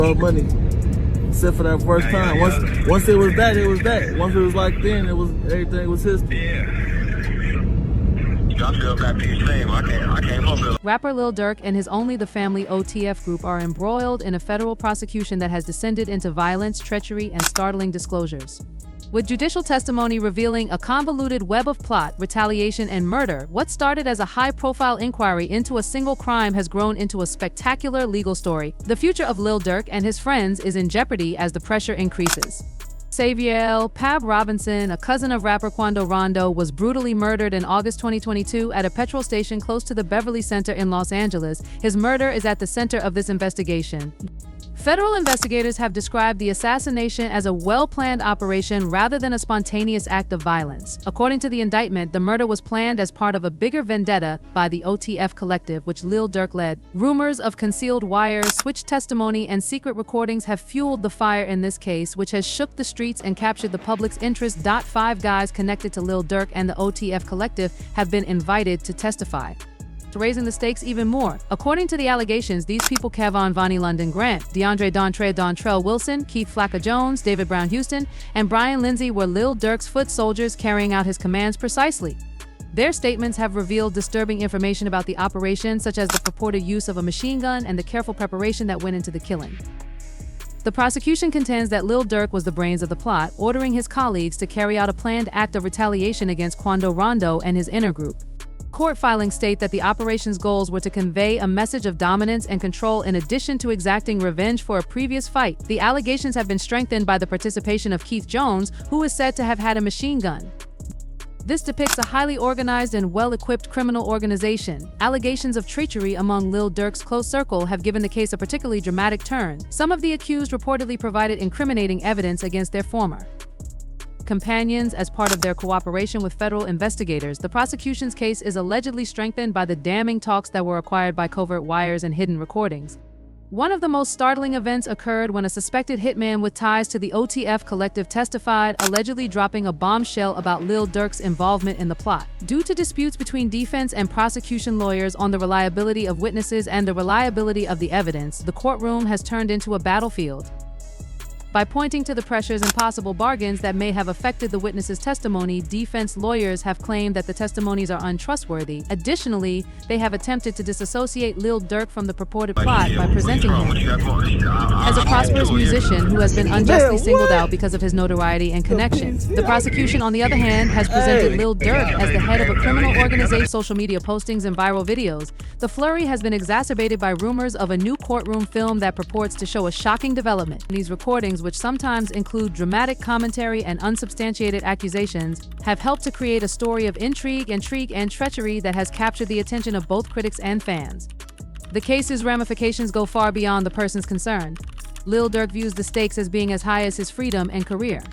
money. Except for that first time. Once it was that, it was that. Once it was like then, it was everything was history. Yeah. I feel back to your same. I can't help it. Rapper Lil Durk and his Only the Family OTF group are embroiled in a federal prosecution that has descended into violence, treachery, and startling disclosures. With judicial testimony revealing a convoluted web of plot, retaliation, and murder, what started as a high-profile inquiry into a single crime has grown into a spectacular legal story. The future of Lil Durk and his friends is in jeopardy as the pressure increases. Xavier Pab Robinson, a cousin of rapper Quando Rondo, was brutally murdered in August 2022 at a petrol station close to the Beverly Center in Los Angeles. His murder is at the center of this investigation. Federal investigators have described the assassination as a well-planned operation rather than a spontaneous act of violence. According to the indictment, the murder was planned as part of a bigger vendetta by the OTF collective, which Lil Durk led. Rumors of concealed wires, switched testimony, and secret recordings have fueled the fire in this case, which has shook the streets and captured the public's interest. 5 guys connected to Lil Durk and the OTF collective have been invited to testify, raising the stakes even more. According to the allegations, these people Kevon Vonnie London Grant, DeAndre Dontrell Wilson, Keith Flacca Jones, David Brown Houston, and Brian Lindsay were Lil Durk's foot soldiers carrying out his commands precisely. Their statements have revealed disturbing information about the operation, such as the purported use of a machine gun and the careful preparation that went into the killing. The prosecution contends that Lil Durk was the brains of the plot, ordering his colleagues to carry out a planned act of retaliation against Quando Rondo and his inner group. Court filings state that the operation's goals were to convey a message of dominance and control in addition to exacting revenge for a previous fight. The allegations have been strengthened by the participation of Keith Jones, who is said to have had a machine gun. This depicts a highly organized and well-equipped criminal organization. Allegations of treachery among Lil Durk's close circle have given the case a particularly dramatic turn. Some of the accused reportedly provided incriminating evidence against their former companions as part of their cooperation with federal investigators. The prosecution's case is allegedly strengthened by the damning talks that were acquired by covert wires and hidden recordings. One of the most startling events occurred when a suspected hitman with ties to the OTF collective testified, allegedly dropping a bombshell about Lil Durk's involvement in the plot. Due to disputes between defense and prosecution lawyers on the reliability of witnesses and the reliability of the evidence, the courtroom has turned into a battlefield. By pointing to the pressures and possible bargains that may have affected the witness's testimony, defense lawyers have claimed that the testimonies are untrustworthy. Additionally, they have attempted to disassociate Lil Durk from the purported plot by presenting him as a prosperous musician who has been unjustly singled out because of his notoriety and connections. The prosecution, on the other hand, has presented Lil Durk as the head of a criminal organization. Social media postings and viral videos. The flurry has been exacerbated by rumors of a new courtroom film that purports to show a shocking development. These recordings, which sometimes include dramatic commentary and unsubstantiated accusations, have helped to create a story of intrigue and treachery that has captured the attention of both critics and fans. The case's ramifications go far beyond the persons concerned. Lil Durk views the stakes as being as high as his freedom and career.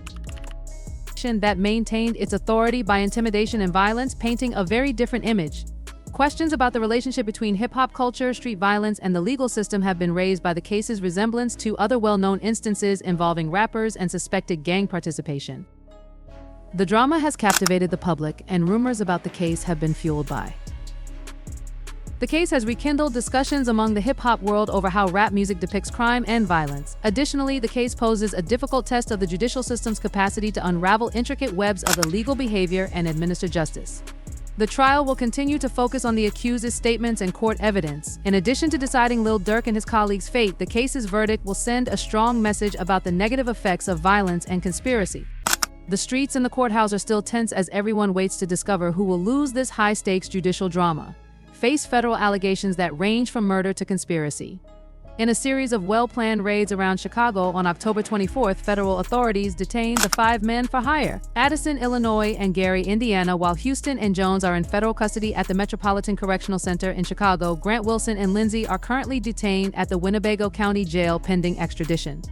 That maintained its authority by intimidation and violence, painting a very different image. Questions about the relationship between hip-hop culture, street violence, and the legal system have been raised by the case's resemblance to other well-known instances involving rappers and suspected gang participation. The drama has captivated the public, and rumors about the case have been fueled by. The case has rekindled discussions among the hip-hop world over how rap music depicts crime and violence. Additionally, the case poses a difficult test of the judicial system's capacity to unravel intricate webs of illegal behavior and administer justice. The trial will continue to focus on the accused's statements and court evidence. In addition to deciding Lil Durk and his colleagues' fate, the case's verdict will send a strong message about the negative effects of violence and conspiracy. The streets and the courthouse are still tense as everyone waits to discover who will lose this high-stakes judicial drama, face federal allegations that range from murder to conspiracy. In a series of well-planned raids around Chicago on October 24th, federal authorities detained the 5 men for hire: Addison, Illinois, and Gary, Indiana, while Houston and Jones are in federal custody at the Metropolitan Correctional Center in Chicago. Grant, Wilson, and Lindsay are currently detained at the Winnebago County Jail pending extradition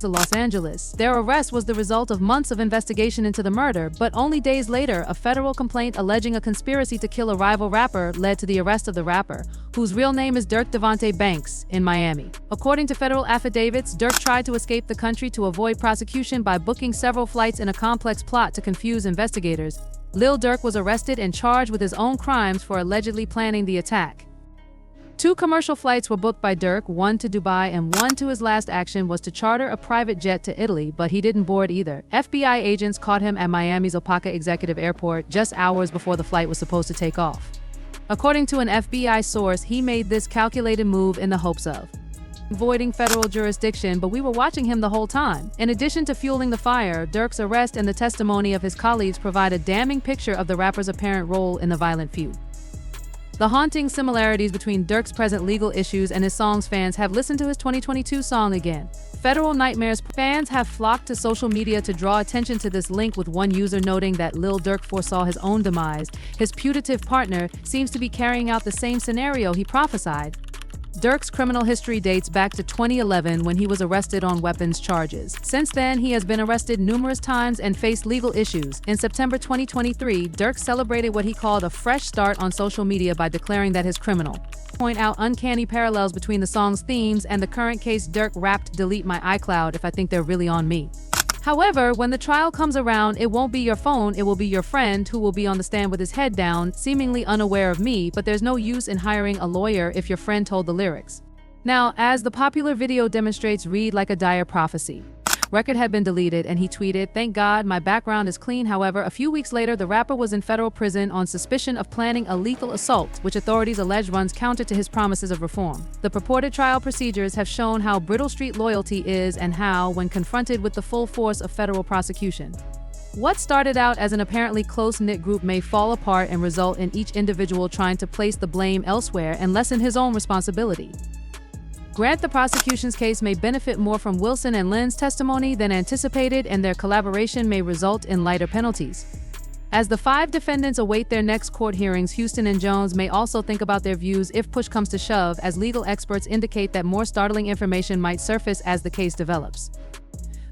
to Los Angeles. Their arrest was the result of months of investigation into the murder, but only days later, a federal complaint alleging a conspiracy to kill a rival rapper led to the arrest of the rapper, whose real name is Durk Devontae Banks, in Miami. According to federal affidavits, Durk tried to escape the country to avoid prosecution by booking several flights in a complex plot to confuse investigators. Lil Durk was arrested and charged with his own crimes for allegedly planning the attack. 2 commercial flights were booked by Durk, one to Dubai and one to his last action was to charter a private jet to Italy, but he didn't board either. FBI agents caught him at Miami's Opaka Executive Airport just hours before the flight was supposed to take off. According to an FBI source, he made this calculated move in the hopes of avoiding federal jurisdiction, but we were watching him the whole time. In addition to fueling the fire, Durk's arrest and the testimony of his colleagues provide a damning picture of the rapper's apparent role in the violent feud. The haunting similarities between Durk's present legal issues and his songs fans have listened to his 2022 song again. Federal Nightmares fans have flocked to social media to draw attention to this link, with one user noting that Lil Durk foresaw his own demise. His putative partner seems to be carrying out the same scenario he prophesied. Durk's criminal history dates back to 2011 when he was arrested on weapons charges. Since then, he has been arrested numerous times and faced legal issues. In September 2023, Durk celebrated what he called a fresh start on social media by declaring that his criminal point out uncanny parallels between the song's themes and the current case. Durk rapped, "Delete my iCloud if I think they're really on me." However, when the trial comes around, it won't be your phone, it will be your friend who will be on the stand with his head down, seemingly unaware of me, but there's no use in hiring a lawyer if your friend told the lyrics. Now, as the popular video demonstrates, read like a dire prophecy. Record had been deleted and he tweeted, "Thank God my background is clean." However, a few weeks later, the rapper was in federal prison on suspicion of planning a lethal assault, which authorities allege runs counter to his promises of reform. The purported trial procedures have shown how brittle street loyalty is and how, when confronted with the full force of federal prosecution, what started out as an apparently close-knit group may fall apart and result in each individual trying to place the blame elsewhere and lessen his own responsibility. Grant the prosecution's case may benefit more from Wilson and Lynn's testimony than anticipated, and their collaboration may result in lighter penalties. As the 5 defendants await their next court hearings, Houston and Jones may also think about their views if push comes to shove, as legal experts indicate that more startling information might surface as the case develops.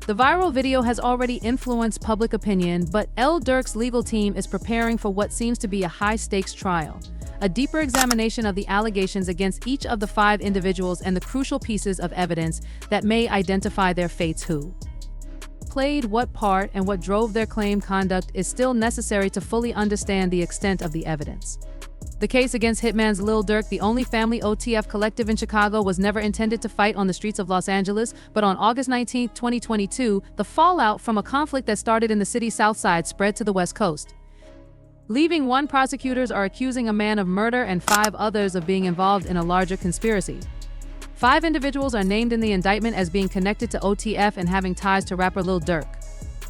The viral video has already influenced public opinion, but Lil Durk's legal team is preparing for what seems to be a high-stakes trial. A deeper examination of the allegations against each of the 5 individuals and the crucial pieces of evidence that may identify their fates, who played what part and what drove their claimed conduct, is still necessary to fully understand the extent of the evidence. The case against Hitman's Lil Durk, the only family OTF collective in Chicago, was never intended to fight on the streets of Los Angeles, but on August 19, 2022, the fallout from a conflict that started in the city's South Side spread to the West Coast. Leaving one, prosecutors are accusing a man of murder and 5 others of being involved in a larger conspiracy. 5 individuals are named in the indictment as being connected to OTF and having ties to rapper Lil Durk.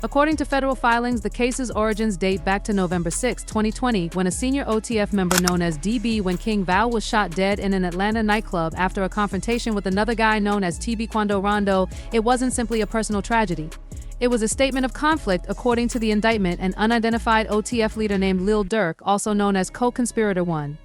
According to federal filings, the case's origins date back to November 6, 2020, when a senior OTF member known as DB When King Val was shot dead in an Atlanta nightclub after a confrontation with another guy known as TB Quando Rondo. It wasn't simply a personal tragedy. It was a statement of conflict. According to the indictment, an unidentified OTF leader named Lil Durk, also known as co-conspirator 1,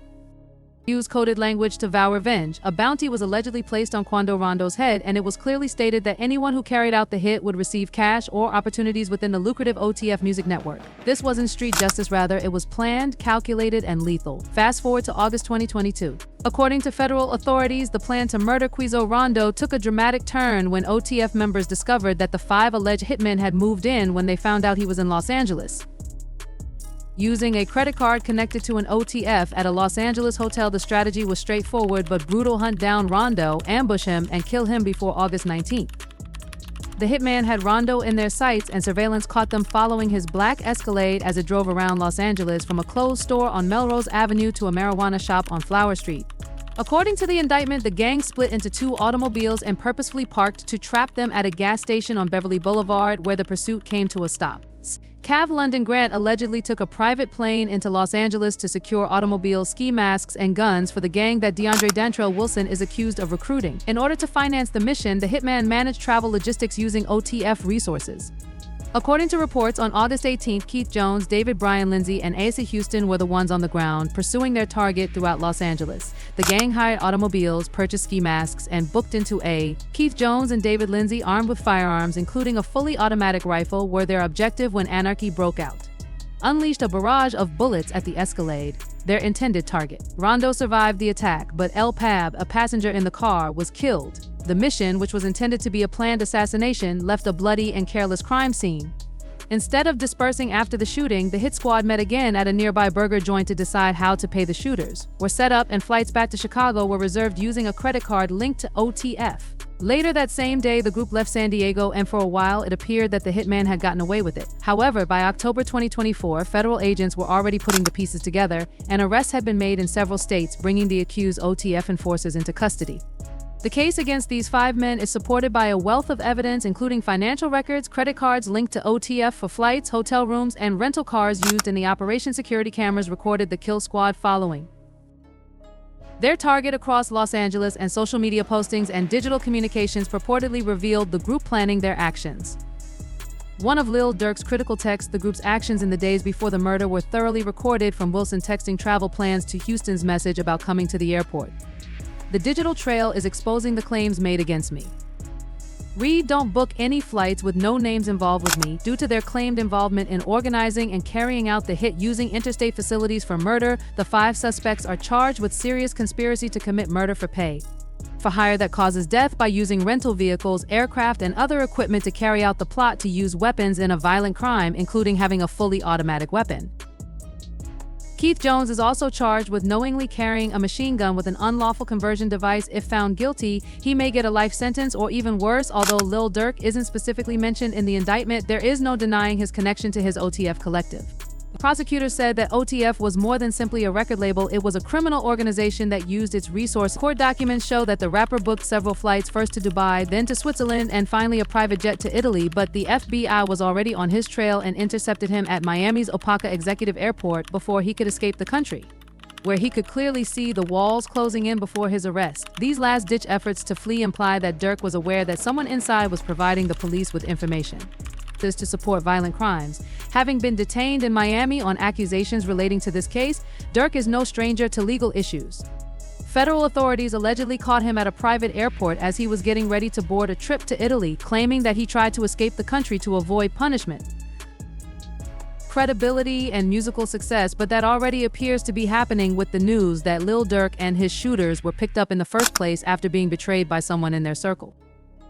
used coded language to vow revenge. A bounty was allegedly placed on Quando Rondo's head, and it was clearly stated that anyone who carried out the hit would receive cash or opportunities within the lucrative OTF music network. This wasn't street justice, rather, it was planned, calculated, and lethal. Fast forward to August 2022. According to federal authorities, the plan to murder Quando Rondo took a dramatic turn when OTF members discovered that the 5 alleged hitmen had moved in when they found out he was in Los Angeles. Using a credit card connected to an OTF at a Los Angeles hotel, the strategy was straightforward but brutal: hunt down Rondo, ambush him, and kill him before August 19th. The hitman had Rondo in their sights, and surveillance caught them following his black Escalade as it drove around Los Angeles, from a closed store on Melrose Avenue to a marijuana shop on Flower Street. According to the indictment, the gang split into 2 automobiles and purposefully parked to trap them at a gas station on Beverly Boulevard, where the pursuit came to a stop. Cav London Grant allegedly took a private plane into Los Angeles to secure automobiles, ski masks, and guns for the gang that DeAndre Dantrell Wilson is accused of recruiting. In order to finance the mission, the hitman managed travel logistics using OTF resources. According to reports, on August 18th, Keith Jones, David Brian Lindsay, and Asa Houston were the ones on the ground, pursuing their target throughout Los Angeles. The gang hired automobiles, purchased ski masks, and booked into a Keith Jones and David Lindsay, armed with firearms, including a fully automatic rifle, were their objective when anarchy broke out. Unleashed a barrage of bullets at the Escalade, their intended target. Rondo survived the attack, but El Pab, a passenger in the car, was killed. The mission, which was intended to be a planned assassination, left a bloody and careless crime scene. Instead of dispersing after the shooting, the hit squad met again at a nearby burger joint to decide how to pay the shooters, were set up, and flights back to Chicago were reserved using a credit card linked to OTF. Later that same day, the group left San Diego, and for a while it appeared that the hitman had gotten away with it. However, by October 2024, federal agents were already putting the pieces together, and arrests had been made in several states, bringing the accused OTF enforcers into custody. The case against these 5 men is supported by a wealth of evidence, including financial records, credit cards linked to OTF for flights, hotel rooms, and rental cars used in the operation. Security cameras recorded the kill squad following their target across Los Angeles, and social media postings and digital communications purportedly revealed the group planning their actions. One of Lil Durk's critical texts, the group's actions in the days before the murder were thoroughly recorded, from Wilson texting travel plans to Houston's message about coming to the airport. The digital trail is exposing the claims made against me. Read, don't book any flights with no names involved with me due to their claimed involvement in organizing and carrying out the hit using interstate facilities for murder. The 5 suspects are charged with serious conspiracy to commit murder for pay for hire that causes death by using rental vehicles, aircraft, and other equipment to carry out the plot to use weapons in a violent crime, including having a fully automatic weapon. Keith Jones is also charged with knowingly carrying a machine gun with an unlawful conversion device. If found guilty, he may get a life sentence or even worse. Although Lil Durk isn't specifically mentioned in the indictment, there is no denying his connection to his OTF collective. The prosecutor said that OTF was more than simply a record label. It was a criminal organization that used its resources. Court documents show that the rapper booked several flights, first to Dubai, then to Switzerland, and finally a private jet to Italy, but the FBI was already on his trail and intercepted him at Miami's Opaka Executive Airport before he could escape the country, where he could clearly see the walls closing in before his arrest. These last-ditch efforts to flee imply that Durk was aware that someone inside was providing the police with information to support violent crimes. Having been detained in Miami on accusations relating to this case, Durk is no stranger to legal issues. Federal authorities allegedly caught him at a private airport as he was getting ready to board a trip to Italy, claiming that he tried to escape the country to avoid punishment, credibility, and musical success, but that already appears to be happening with the news that Lil Durk and his shooters were picked up in the first place after being betrayed by someone in their circle.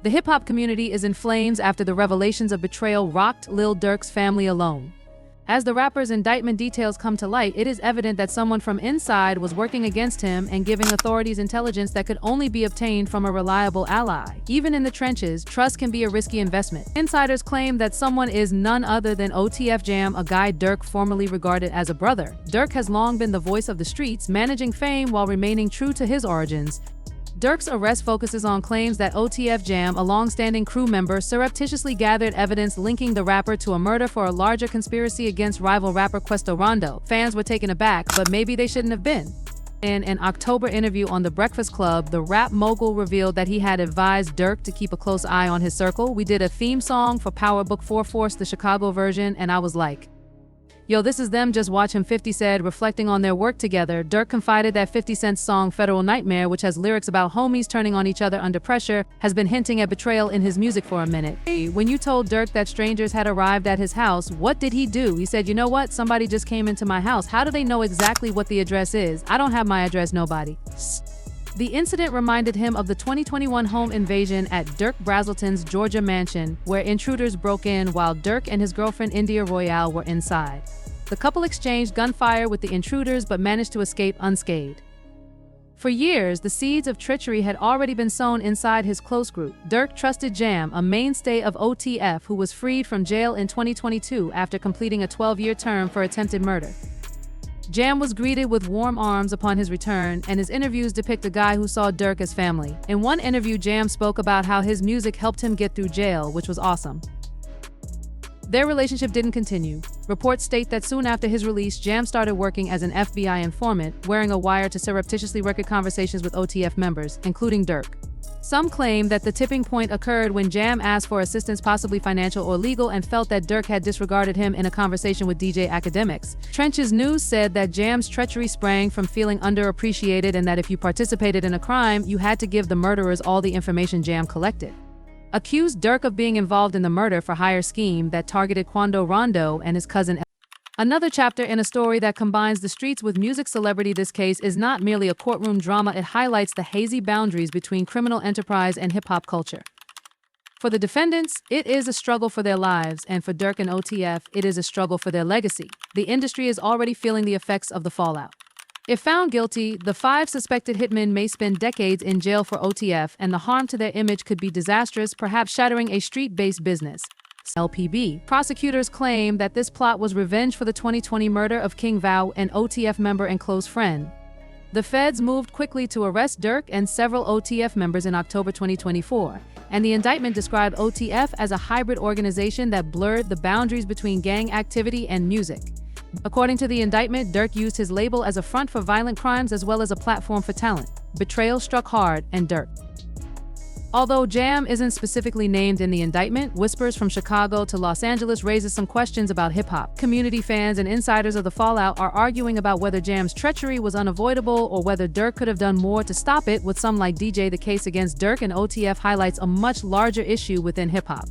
The hip-hop community is in flames after the revelations of betrayal rocked Lil Durk's family alone. As the rapper's indictment details come to light, it is evident that someone from inside was working against him and giving authorities intelligence that could only be obtained from a reliable ally. Even in the trenches, trust can be a risky investment. Insiders claim that someone is none other than OTF Jam, a guy Durk formerly regarded as a brother. Durk has long been the voice of the streets, managing fame while remaining true to his origins. Durk's arrest focuses on claims that OTF Jam, a long-standing crew member, surreptitiously gathered evidence linking the rapper to a murder for a larger conspiracy against rival rapper Questo Rondo. Fans were taken aback, but maybe they shouldn't have been. In an October interview on The Breakfast Club, the rap mogul revealed that he had advised Durk to keep a close eye on his circle. "We did a theme song for Power Book 4 Force, the Chicago version, and I was like, yo, this is them, just watch him," 50 said, reflecting on their work together. Durk confided that 50 Cent's song Federal Nightmare, which has lyrics about homies turning on each other under pressure, has been hinting at betrayal in his music for a minute. When you told Durk that strangers had arrived at his house, what did he do? He said, "You know what? Somebody just came into my house. How do they know exactly what the address is? I don't have my address, nobody." The incident reminded him of the 2021 home invasion at Durk Brazelton's Georgia mansion, where intruders broke in while Durk and his girlfriend India Royale were inside. The couple exchanged gunfire with the intruders but managed to escape unscathed. For years, the seeds of treachery had already been sown inside his close group. Durk trusted Jam, a mainstay of OTF who was freed from jail in 2022 after completing a 12-year term for attempted murder. Jam was greeted with warm arms upon his return, and his interviews depict a guy who saw Durk as family. In one interview, Jam spoke about how his music helped him get through jail, which was awesome. Their relationship didn't continue. Reports state that soon after his release, Jam started working as an FBI informant, wearing a wire to surreptitiously record conversations with OTF members, including Durk. Some claim that the tipping point occurred when Jam asked for assistance, possibly financial or legal, and felt that Durk had disregarded him in a conversation with DJ Academics. Trenches News said that Jam's treachery sprang from feeling underappreciated and that if you participated in a crime, you had to give the murderers all the information Jam collected. Accused Durk of being involved in the murder-for-hire scheme that targeted Quando Rondo and his cousin. Another chapter in a story that combines the streets with music celebrity. This case is not merely a courtroom drama, it highlights the hazy boundaries between criminal enterprise and hip-hop culture. For the defendants, it is a struggle for their lives, and for Durk and OTF, it is a struggle for their legacy. The industry is already feeling the effects of the fallout. If found guilty, the 5 suspected hitmen may spend decades in jail for OTF, and the harm to their image could be disastrous, perhaps shattering a street-based business. LPB. Prosecutors claim that this plot was revenge for the 2020 murder of King Vao, an OTF member and close friend. The feds moved quickly to arrest Durk and several OTF members in October 2024, and the indictment described OTF as a hybrid organization that blurred the boundaries between gang activity and music. According to the indictment, Durk used his label as a front for violent crimes as well as a platform for talent. Betrayal struck hard, and Durk. Although Jam isn't specifically named in the indictment, whispers from Chicago to Los Angeles raises some questions about hip-hop. Community fans and insiders of the fallout are arguing about whether Jam's treachery was unavoidable or whether Durk could have done more to stop it, with some like DJ. The case against Durk and OTF highlights a much larger issue within hip-hop: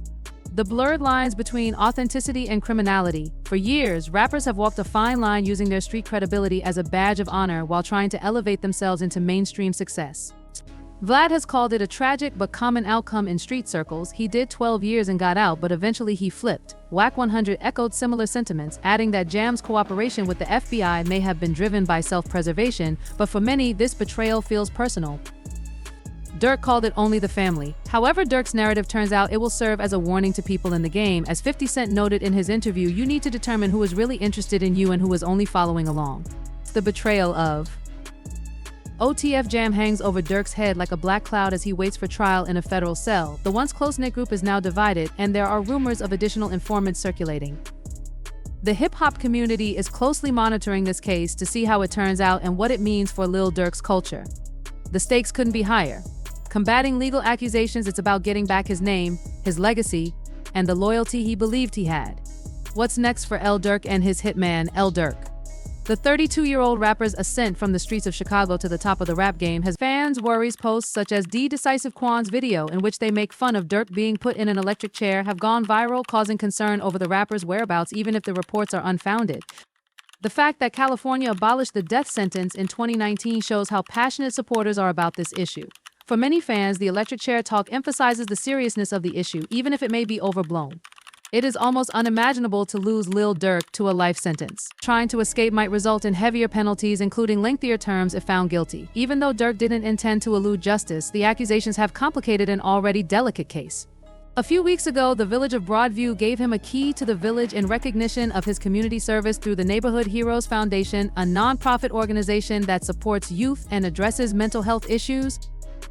the blurred lines between authenticity and criminality. For years, rappers have walked a fine line, using their street credibility as a badge of honor while trying to elevate themselves into mainstream success. Vlad has called it a tragic but common outcome in street circles. He did 12 years and got out, but eventually he flipped. Wack 100 echoed similar sentiments, adding that Jam's cooperation with the FBI may have been driven by self-preservation, but for many, this betrayal feels personal. Durk called it only the family. However, Durk's narrative turns out it will serve as a warning to people in the game. As 50 Cent noted in his interview, you need to determine who is really interested in you and who is only following along. The betrayal of OTF. Jam hangs over Durk's head like a black cloud as he waits for trial in a federal cell. The once close-knit group is now divided, and there are rumors of additional informants circulating. The hip-hop community is closely monitoring this case to see how it turns out and what it means for Lil Durk's culture. The stakes couldn't be higher. Combating legal accusations, it's about getting back his name, his legacy, and the loyalty he believed he had. What's next for Lil Durk and his hitman, Lil Durk? The 32-year-old rapper's ascent from the streets of Chicago to the top of the rap game has fans' worries. Posts such as Decisive Quan's video, in which they make fun of Durk being put in an electric chair, have gone viral, causing concern over the rapper's whereabouts, even if the reports are unfounded. The fact that California abolished the death sentence in 2019 shows how passionate supporters are about this issue. For many fans, the electric chair talk emphasizes the seriousness of the issue, even if it may be overblown. It is almost unimaginable to lose Lil Durk to a life sentence. Trying to escape might result in heavier penalties, including lengthier terms if found guilty. Even though Durk didn't intend to elude justice, the accusations have complicated an already delicate case. A few weeks ago, the village of Broadview gave him a key to the village in recognition of his community service through the Neighborhood Heroes Foundation, a nonprofit organization that supports youth and addresses mental health issues.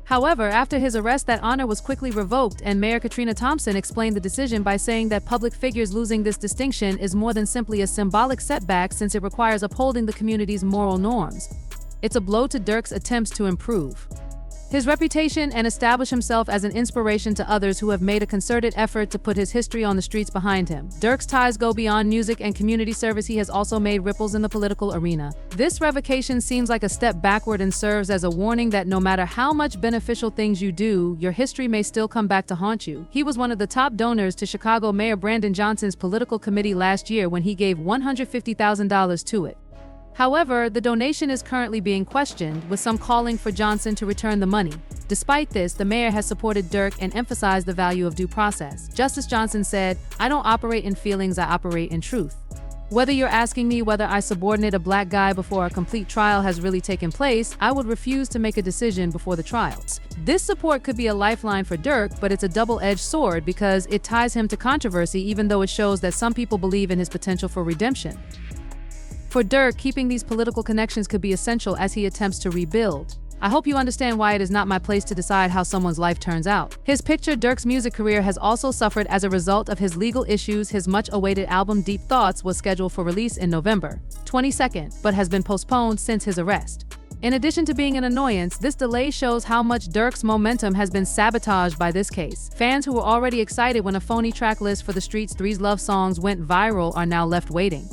However, after his arrest, that honor was quickly revoked, and Mayor Katrina Thompson explained the decision by saying that public figures losing this distinction is more than simply a symbolic setback, since it requires upholding the community's moral norms. It's a blow to Durk's attempts to improve his reputation and establish himself as an inspiration to others who have made a concerted effort to put his history on the streets behind him. Durk's ties go beyond music and community service. He has also made ripples in the political arena. This revocation seems like a step backward and serves as a warning that no matter how much beneficial things you do, your history may still come back to haunt you. He was one of the top donors to Chicago Mayor Brandon Johnson's political committee last year when he gave $150,000 to it. However, the donation is currently being questioned, with some calling for Johnson to return the money. Despite this, the mayor has supported Durk and emphasized the value of due process. Justice Johnson said, "I don't operate in feelings, I operate in truth. Whether you're asking me whether I subordinate a black guy before a complete trial has really taken place, I would refuse to make a decision before the trials." This support could be a lifeline for Durk, but it's a double-edged sword because it ties him to controversy, even though it shows that some people believe in his potential for redemption. For Durk, keeping these political connections could be essential as he attempts to rebuild. I hope you understand why it is not my place to decide how someone's life turns out. His picture, Durk's music career has also suffered as a result of his legal issues. His much-awaited album Deep Thoughts was scheduled for release in November 22nd, but has been postponed since his arrest. In addition to being an annoyance, this delay shows how much Durk's momentum has been sabotaged by this case. Fans who were already excited when a phony track list for the Streets' 3 love songs went viral are now left waiting.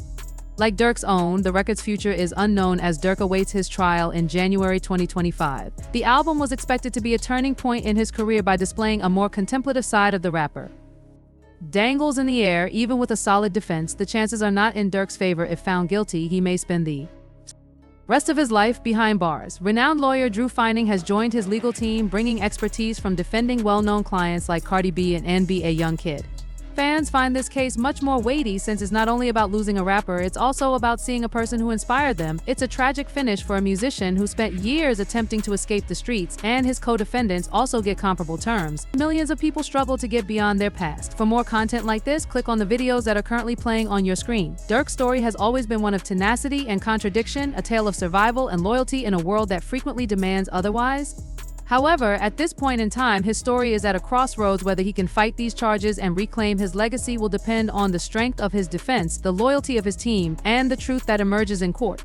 Like Durk's own, the record's future is unknown as Durk awaits his trial in January 2025. The album was expected to be a turning point in his career by displaying a more contemplative side of the rapper. Dangles in the air, even with a solid defense, the chances are not in Durk's favor. If found guilty, he may spend the Rest of his life behind bars. Renowned lawyer Drew Fining has joined his legal team, bringing expertise from defending well-known clients like Cardi B and NBA YoungKid. Fans find this case much more weighty since it's not only about losing a rapper, it's also about seeing a person who inspired them. It's a tragic finish for a musician who spent years attempting to escape the streets, and his co-defendants also get comparable terms. Millions of people struggle to get beyond their past. For more content like this, click on the videos that are currently playing on your screen. Durk's story has always been one of tenacity and contradiction, a tale of survival and loyalty in a world that frequently demands otherwise. However, at this point in time, his story is at a crossroads. Whether he can fight these charges and reclaim his legacy will depend on the strength of his defense, the loyalty of his team, and the truth that emerges in court.